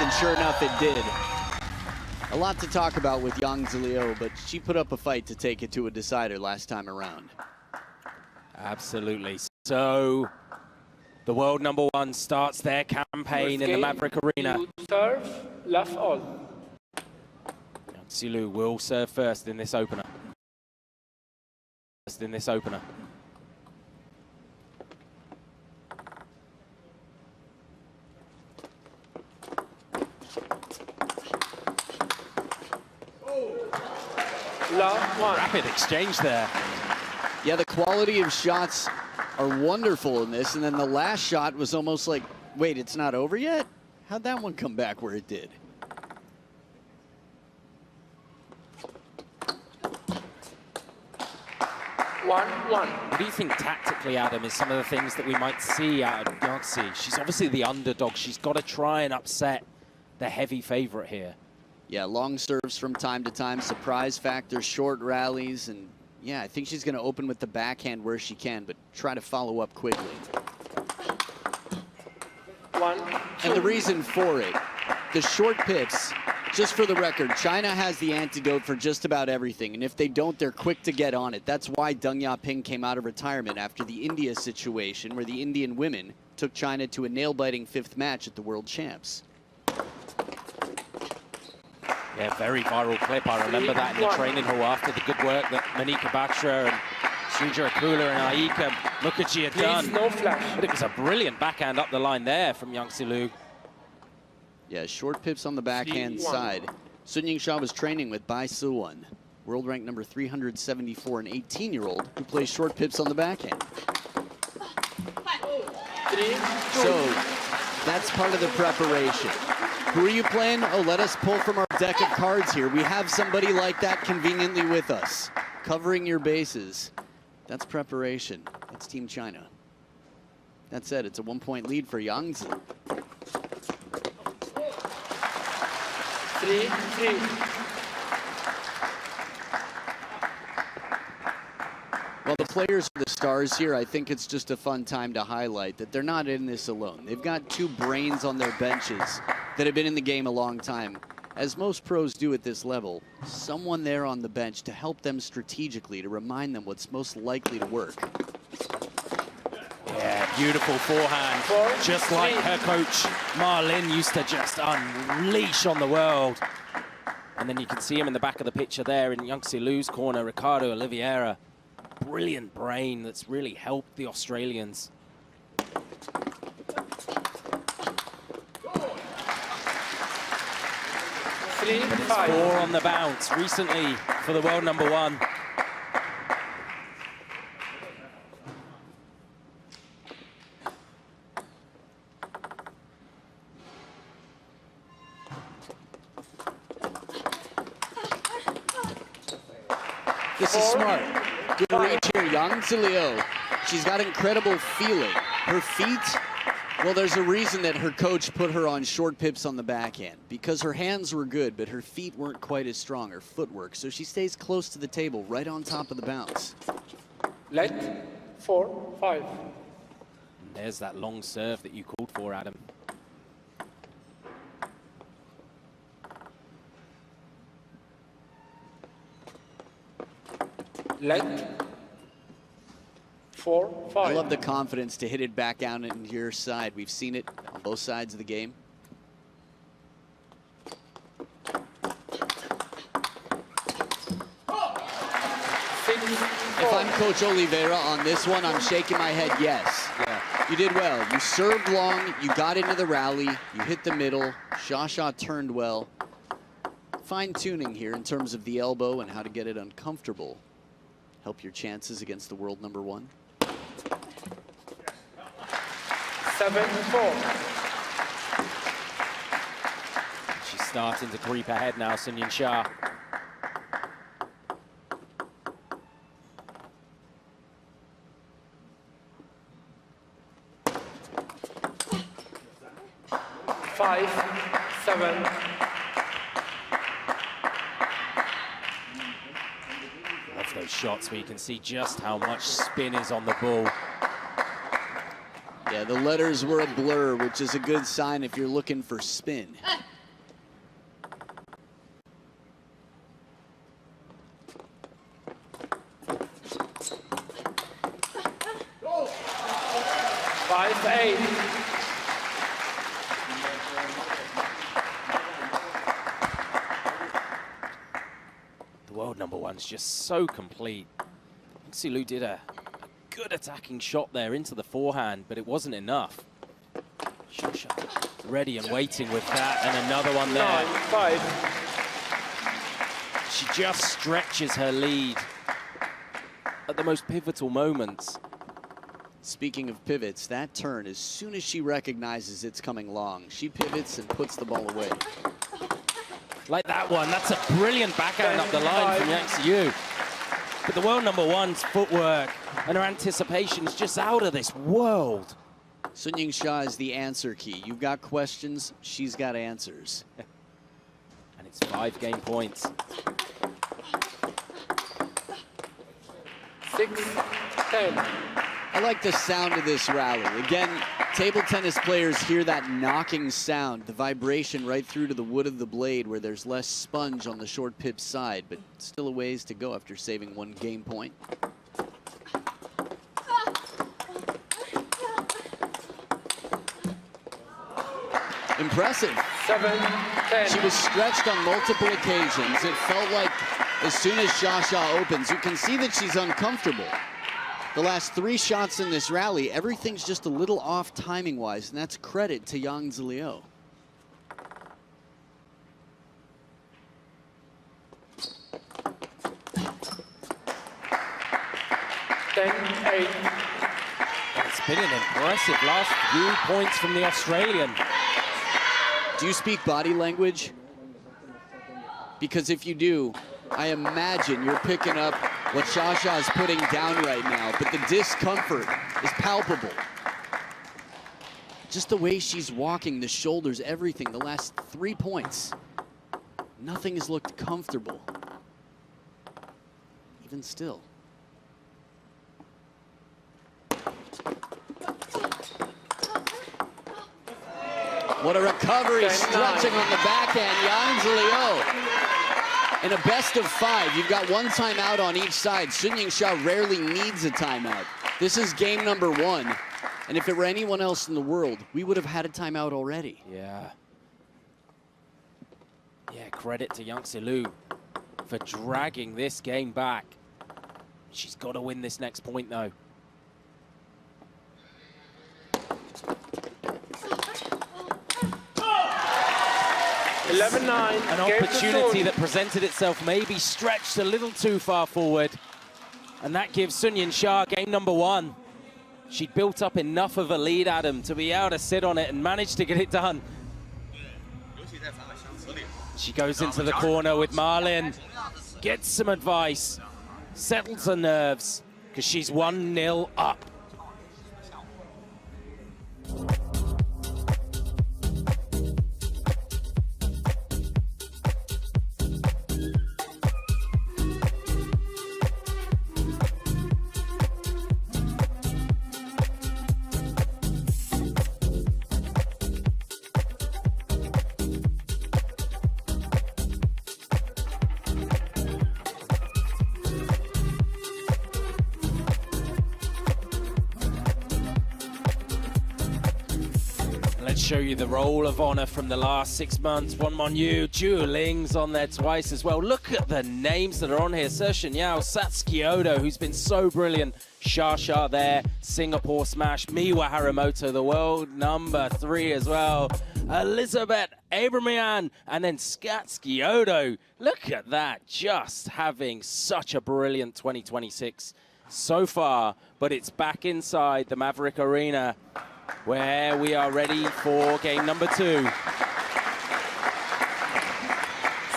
and sure enough, it did. A lot to talk about with Yangzi, but she put up a fight to take it to a decider last time around. Absolutely. So, the world #1 starts their campaign in the Maverick Arena. You serve, love all. Yangzi will serve first in this opener. Rapid exchange there. Yeah, the quality of shots are wonderful in this, and then the last shot was almost like, wait, it's not over yet? How'd that one come back where it did? What do you think tactically, Adam, is some of the things that we might see out of Yangzi? She's obviously the underdog. She's got to try and upset the heavy favorite here. Yeah, long serves from time to time, surprise factor, short rallies, and yeah, I think she's going to open with the backhand where she can, but try to follow up quickly. And the reason for it, the short pips, just for the record, China has the antidote for just about everything, and if they don't, they're quick to get on it. That's why Deng Yaping came out of retirement after the India situation, where the Indian women took China to a nail-biting 5th match at the World Champs. Yeah, very viral clip. I remember that in the training hall after the good work that Monika Batra and Shuja Akula and Aika Mukherjee had done. No flash. But it was a brilliant backhand up the line there from Yangzi. Yeah, short pips on the backhand side. Sun Yingsha was training with Bai Siwon, world rank number 374, an 18-year-old who plays short pips on the backhand. So that's part of the preparation. Who are you playing? Oh, let us pull from our deck of cards here. We have somebody like that conveniently with us, covering your bases. That's preparation. That's Team China. That said, it's a 1-point lead for Yangzi. 3-3. Well, the players are the stars here. I think it's just a fun time to highlight that they're not in this alone. They've got 2 brains on their benches that have been in the game a long time. As most pros do at this level, someone there on the bench to help them strategically, to remind them what's most likely to work. Yeah, beautiful forehand. Just like her coach, Ma Lin, used to just unleash on the world. And then you can see him in the back of the picture there in Yangzi Lu's corner, Ricardo Oliveira. Brilliant brain that's really helped the Australians. But it's 4 on the bounce recently for the world #1. This is smart. Good reach here, Yangzi. She's got incredible feeling. Her feet, well, there's a reason that her coach put her on short pips on the backhand, because her hands were good, but her feet weren't quite as strong, her footwork. So she stays close to the table, right on top of the bounce. Let 4-5. And there's that long serve that you called for, Adam. Let 4-5. I love the confidence to hit it back down into your side. We've seen it on both sides of the game. If I'm Coach Oliveira on this one, I'm shaking my head yes. Yeah. You did well. You served long, you got into the rally, you hit the middle, Sha turned well. Fine-tuning here in terms of the elbow and how to get it uncomfortable. Help your chances against the world #1. 7-4. She's starting to creep ahead now, Sun Yingsha. Five, 7. Love those shots where you can see just how much spin is on the ball. Yeah, the letters were a blur, which is a good sign if you're looking for spin. one's just so complete. Yangzi Liu did a good attacking shot there into the forehand, but it wasn't enough. Shasha ready and waiting with that, and another one there. 9-5. She just stretches her lead at the most pivotal moments. Speaking of pivots, that turn, as soon as she recognizes it's coming long, she pivots and puts the ball away. Like that one, that's a brilliant backhand up the line from Yangzi Liu. But the world #1's footwork and her anticipation is just out of this world. Sun Yingsha is the answer key. You've got questions, she's got answers. And it's 5 game points. 6-10. I like the sound of this rally. Again, table tennis players hear that knocking sound, the vibration right through to the wood of the blade where there's less sponge on the short pip side, but still a ways to go after saving 1 game point. Impressive. 7-10. She was stretched on multiple occasions. It felt like as soon as Shasha opens, you can see that she's uncomfortable. The last 3 shots in this rally, everything's just a little off timing-wise, and that's credit to Yangzi Liu. It's been an impressive last few points from the Australian. Do you speak body language? Because if you do, I imagine you're picking up what Shasha is putting down right now, but the discomfort is palpable. Just the way she's walking, the shoulders, everything, the last 3 points. Nothing has looked comfortable. Even still. What a recovery, stretching on the backhand, Yangzi Liu. In a best of 5, you've got 1 timeout on each side. Sun Yingsha rarely needs a timeout. This is game #1, and if it were anyone else in the world, we would have had a timeout already. Yeah. Yeah, credit to Yangzi Liu for dragging this game back. She's got to win this next point, though. An opportunity that presented itself, maybe stretched a little too far forward. And that gives Sun Yingsha game #1. She'd built up enough of a lead, Adam, to be able to sit on it and manage to get it done. She goes into the corner with Marlin, gets some advice, settles her nerves, because she's 1-0 up. Let's show you the roll of honor from the last 6 months. Won Monyu, Zhu Ling's on there twice as well. Look at the names that are on here. Session Yao, Satsuki Odo, who's been so brilliant. Shasha there, Singapore smash. Miwa Harimoto, the world #3 as well. Elizabeth Abramian, and then Satsuki Odo. Look at that, just having such a brilliant 2026 so far. But it's back inside the Maverick Arena, where we are ready for game #2.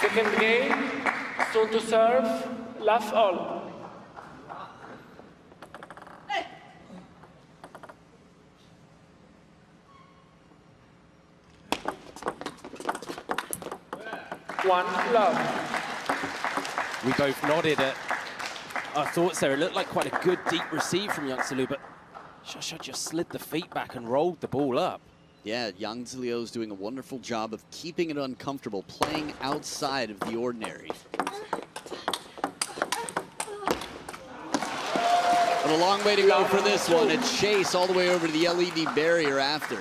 Second game, soon to serve, love all. One love. We both nodded at our thoughts there. It looked like quite a good deep receive from Yangzi Liu, but Shasha just slid the feet back and rolled the ball up. Yeah, Yangzi Liu's doing a wonderful job of keeping it uncomfortable, playing outside of the ordinary. But a long way to go for this one. A chase all the way over to the LED barrier after.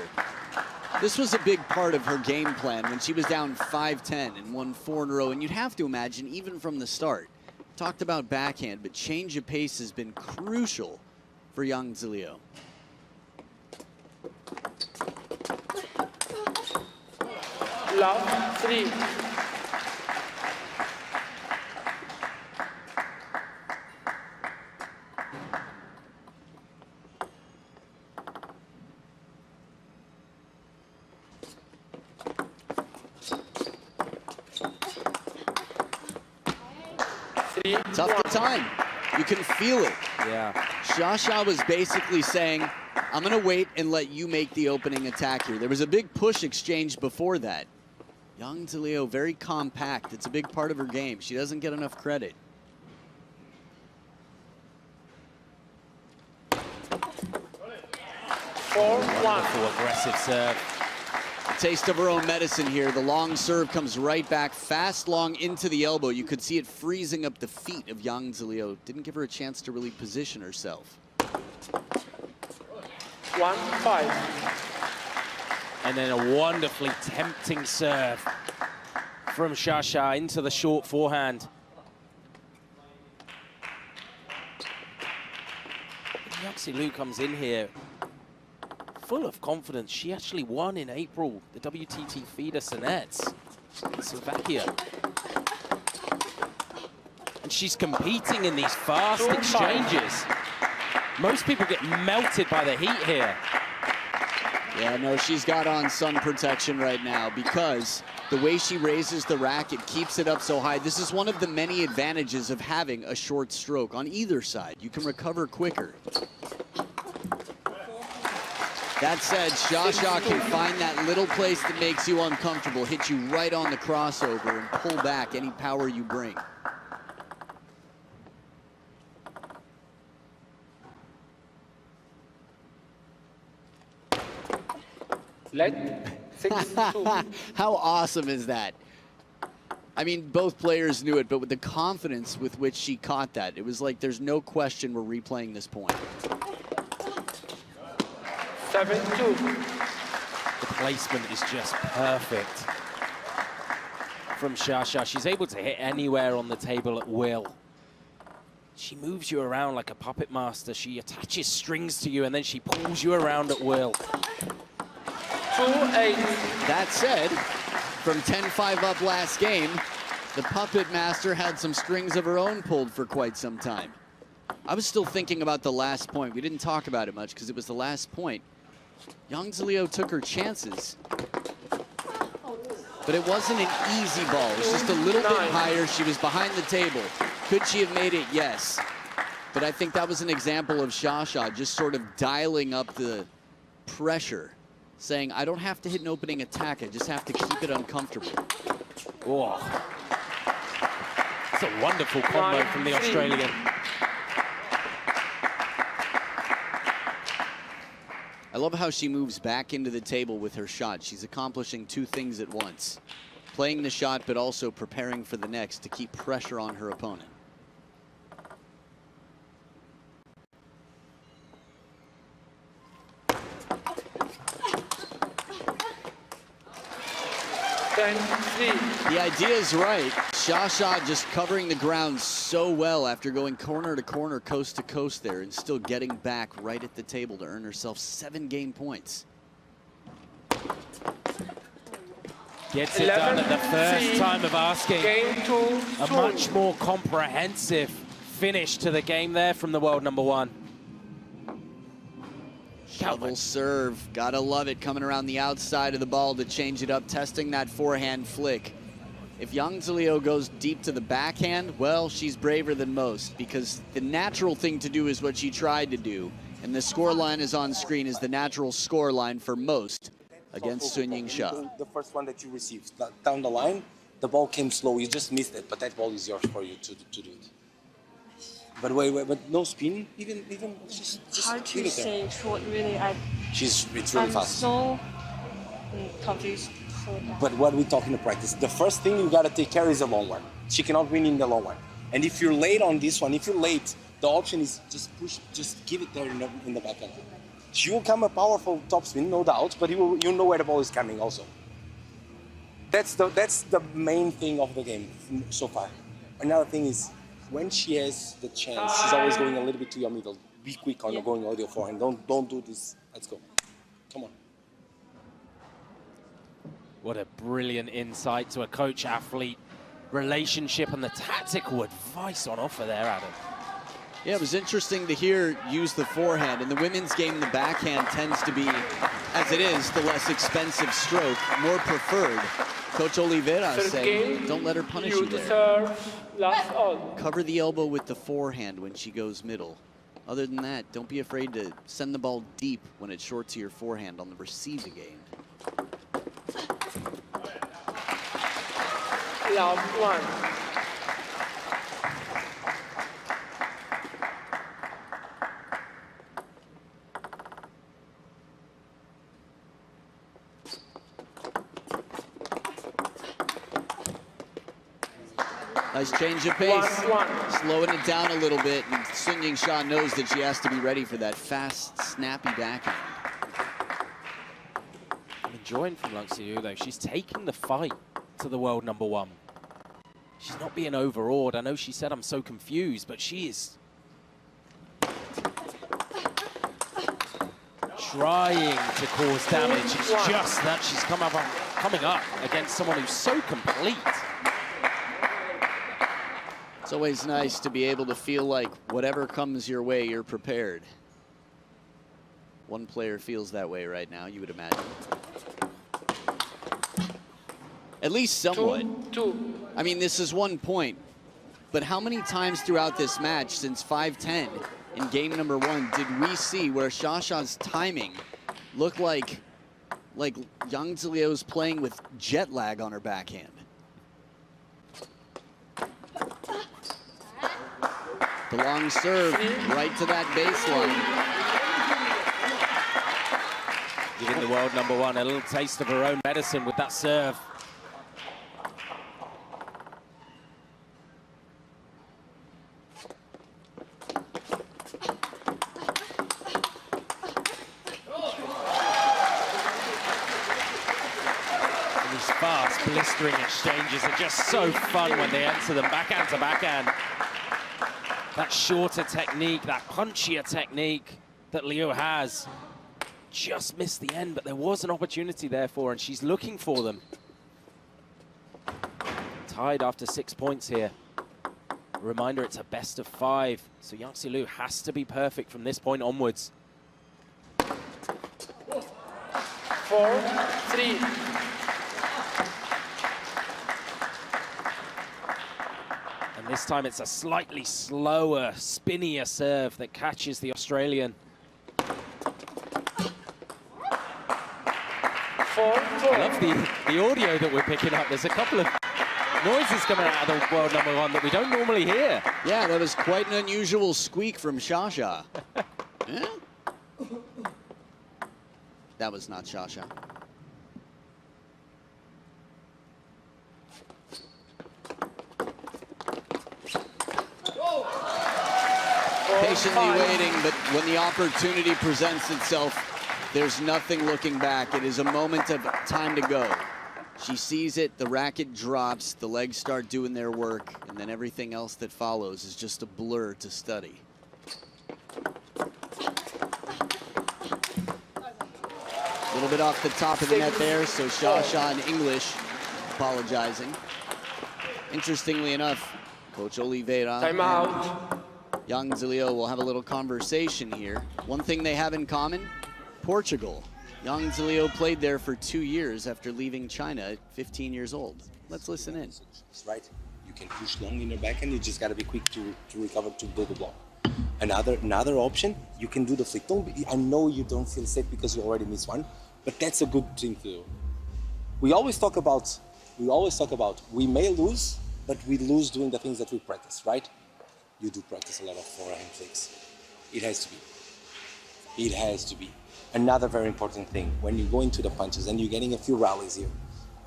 This was a big part of her game plan when she was down 5-10 and won 4 in a row. And you'd have to imagine, even from the start, talked about backhand, but change of pace has been crucial for Yangzi. Love 3. Tough time. You can feel it. Yeah. Xia was basically saying, I'm going to wait and let you make the opening attack here. There was a big push exchange before that. Yangzi very compact. It's a big part of her game. She doesn't get enough credit. Wonderful aggressive serve. A taste of her own medicine here. The long serve comes right back, fast, long into the elbow. You could see it freezing up the feet of Yangzi. Didn't give her a chance to really position herself. 1-5. And then a wonderfully tempting serve from Xia into the short forehand. Yangzi Liu comes in here full of confidence. She actually won in April the WTT feeder Senets in Slovakia. And she's competing in these fast exchanges. Most people get melted by the heat here. Yeah, no, she's got on sun protection right now because the way she raises the racket keeps it up so high. This is one of the many advantages of having a short stroke on either side. You can recover quicker. That said, Xia can find that little place that makes you uncomfortable, hit you right on the crossover, and pull back any power you bring. Let 6-2. How awesome is that? I mean, both players knew it, but with the confidence with which she caught that, it was like there's no question we're replaying this point. 7-2. The placement is just perfect from Xia. She's able to hit anywhere on the table at will. She moves you around like a puppet master. She attaches strings to you and then she pulls you around at will. 2-8. That said, from 10-5 up last game, the puppet master had some strings of her own pulled for quite some time. I was still thinking about the last point. We didn't talk about it much because it was the last point. Yangzi took her chances, but it wasn't an easy ball. It was just a little bit higher. She was behind the table. Could she have made it? Yes. But I think that was an example of Xia just sort of dialing up the pressure, saying, I don't have to hit an opening attack. I just have to keep it uncomfortable. Whoa. It's a wonderful combo from the Australian. I love how she moves back into the table with her shot. She's accomplishing two things at once. Playing the shot, but also preparing for the next to keep pressure on her opponent. The idea is right. Xia just covering the ground so well after going corner to corner, coast to coast there, and still getting back right at the table to earn herself 7 game points. Gets it done at the first time of asking. Game 2. A much more comprehensive finish to the game there from the world number 1. Shovel serve, gotta love it, coming around the outside of the ball to change it up, testing that forehand flick. If Yangzi goes deep to the backhand, well, she's braver than most because the natural thing to do is what she tried to do, and the score line is on screen is the natural score line for most against Yingsha. The first one that you received down the line, the ball came slow, you just missed it, but that ball is yours for you to do it. But wait, but no spin, even just hard to say short, really. It's really I'm fast. so confused. But what we talk in the practice, the first thing you gotta take care is the long one. She cannot win in the long one. And if you're late on this one, if you're late, the option is just push, just give it there in the backhand. She will come a powerful topspin, no doubt, but you know where the ball is coming also. That's the main thing of the game so far. Another thing is when she has the chance, she's always going a little bit to your middle. Be quick on going on your forehand. Don't do this. Let's go. Come on. What a brilliant insight to a coach-athlete relationship and the tactical advice on offer there, Adam. Yeah, it was interesting to hear use the forehand. In the women's game, the backhand tends to be, as it is, the less expensive stroke, more preferred. Coach Oliveira saying, don't let her punish you there. Serve, last all. Cover the elbow with the forehand when she goes middle. Other than that, don't be afraid to send the ball deep when it's short to your forehand on the receiving game. Love one. Nice change of pace. 1-1. Slowing it down a little bit, and Yingsha knows that she has to be ready for that fast, snappy backhand. I'm enjoying from Yangzi though. She's taking the fight to the world #1. She's not being overawed. I know she said I'm so confused, but she is trying to cause damage. It's just that she's coming up against someone who's so complete. It's always nice to be able to feel like whatever comes your way, you're prepared. One player feels that way right now, you would imagine. At least somewhat. 2-2. I mean, this is 1 point, but how many times throughout this match since 5-10 in game #1 did we see where Shasha's timing looked like Yangzi Liu's playing with jet lag on her backhand? The long serve right to that baseline. Giving the world #1 a little taste of her own medicine with that serve. Fast, blistering exchanges are just so fun when they enter them backhand to backhand. That shorter technique, that punchier technique that Liu has. Just missed the end, but there was an opportunity there for her, and she's looking for them. Tied after 6 points here. Reminder, it's a best of 5, so Yangzi Liu has to be perfect from this point onwards. 4-3. And this time it's a slightly slower, spinnier serve that catches the Australian. 4-4. I love the audio that we're picking up. There's a couple of noises coming out of the world #1 that we don't normally hear. Yeah, that was quite an unusual squeak from Shasha. Yeah? That was not Shasha. Patiently waiting, but when the opportunity presents itself, there's nothing looking back. It is a moment of time to go. She sees it, the racket drops, the legs start doing their work, and then everything else that follows is just a blur to study. A little bit off the top of the net there, so Shasha in English apologizing. Interestingly enough, Coach Oliveira Timeout. Yangzi Liu will have a little conversation here. One thing they have in common, Portugal. Yangzi Liu played there for 2 years after leaving China at 15 years old. Let's listen in. Right? You can push long in your backhand, you just gotta be quick to recover to do the block. Another option, you can do the flick. I know you don't feel safe because you already missed one, but that's a good thing to do. We always talk about we may lose, but we lose doing the things that we practice, right? You do practice a lot of forehand flicks. It has to be. It has to be. Another very important thing, when you go into the punches and you're getting a few rallies here,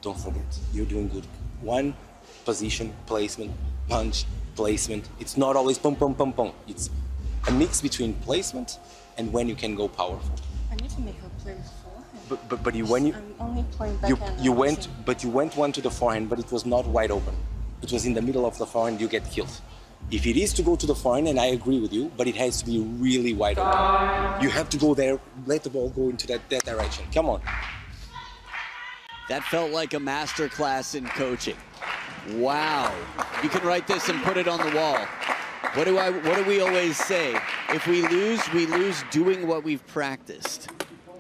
don't forget, you're doing good. One, position, placement, punch, placement. It's not always pum, pum, pum, pum. It's a mix between placement and when you can go powerful. I need to make her play with forehand. But when you I'm only playing backhand. you went one to the forehand, but it was not wide open. It was in the middle of the forehand. You get killed. If it is to go to the forehand, and I agree with you, but it has to be really wide open. You have to go there, let the ball go into that direction. Come on. That felt like a master class in coaching. Wow. You can write this and put it on the wall. What do we always say? If we lose doing what we've practiced.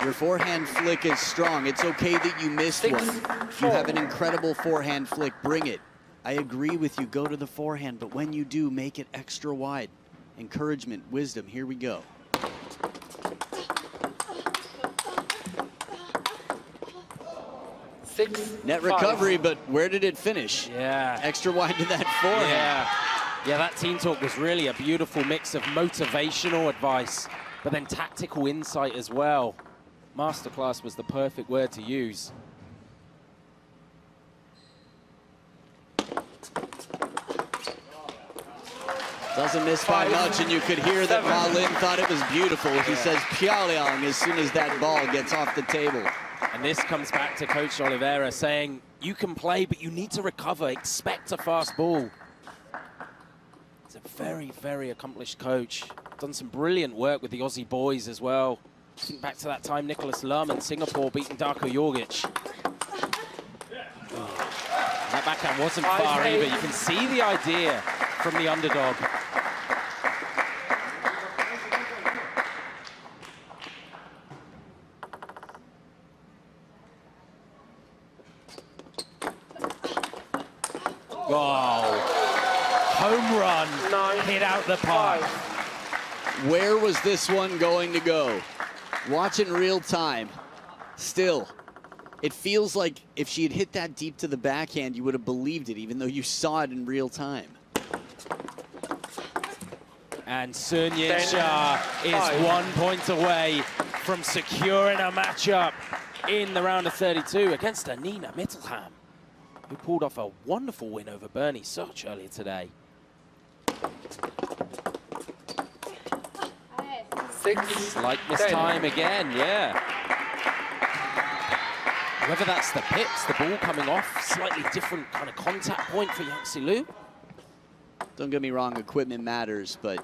Your forehand flick is strong. It's okay that you missed one. If you have an incredible forehand flick, bring it. I agree with you, go to the forehand, but when you do, make it extra wide. Encouragement, wisdom, here we go. Net recovery, but where did it finish? Yeah. Extra wide to that forehand. Yeah, that team talk was really a beautiful mix of motivational advice, but then tactical insight as well. Masterclass was the perfect word to use. Doesn't miss by much, and you could hear that Ma Lin thought it was beautiful. He says "Piaoliang" as soon as that ball gets off the table. And this comes back to Coach Oliveira saying, you can play, but you need to recover. Expect a fast ball. He's a very, very accomplished coach. Done some brilliant work with the Aussie boys as well. Think back to that time Nicholas Lum in Singapore beating Darko Jorgic. That backhand wasn't far either. You can see the idea from the underdog. Oh, home run, hit out the park. Where was this one going to go? Watch in real time. Still, it feels like if she had hit that deep to the backhand, you would have believed it, even though you saw it in real time. And Sun Yingsha is 1 point away from securing a matchup in the round of 32 against Nina Mittelham, who pulled off a wonderful win over Bernie Soch earlier today. 6, Like this 10. time again, yeah. Whether that's the pips, the ball coming off, slightly different kind of contact point for Yangzi Liu. Don't get me wrong, equipment matters, but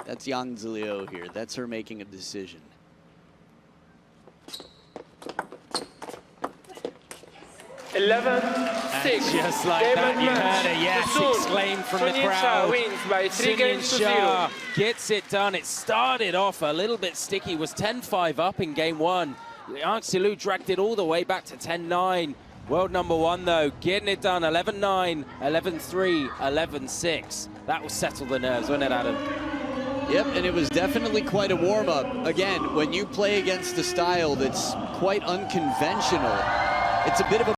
that's Yangzi Liu here. That's her making a decision. And 11-6. Just like that, you heard a yes exclaimed from the crowd. Wins by 3 games to 0. Gets it done. It started off a little bit sticky, was 10-5 up in game 1. Yangzi Liu dragged it all the way back to 10-9. World number 1 though, getting it done, 11-9, 11-3, 11-6. That will settle the nerves, wasn't it, Adam? Yep, and it was definitely quite a warm-up. Again, when you play against a style that's quite unconventional, it's a bit of a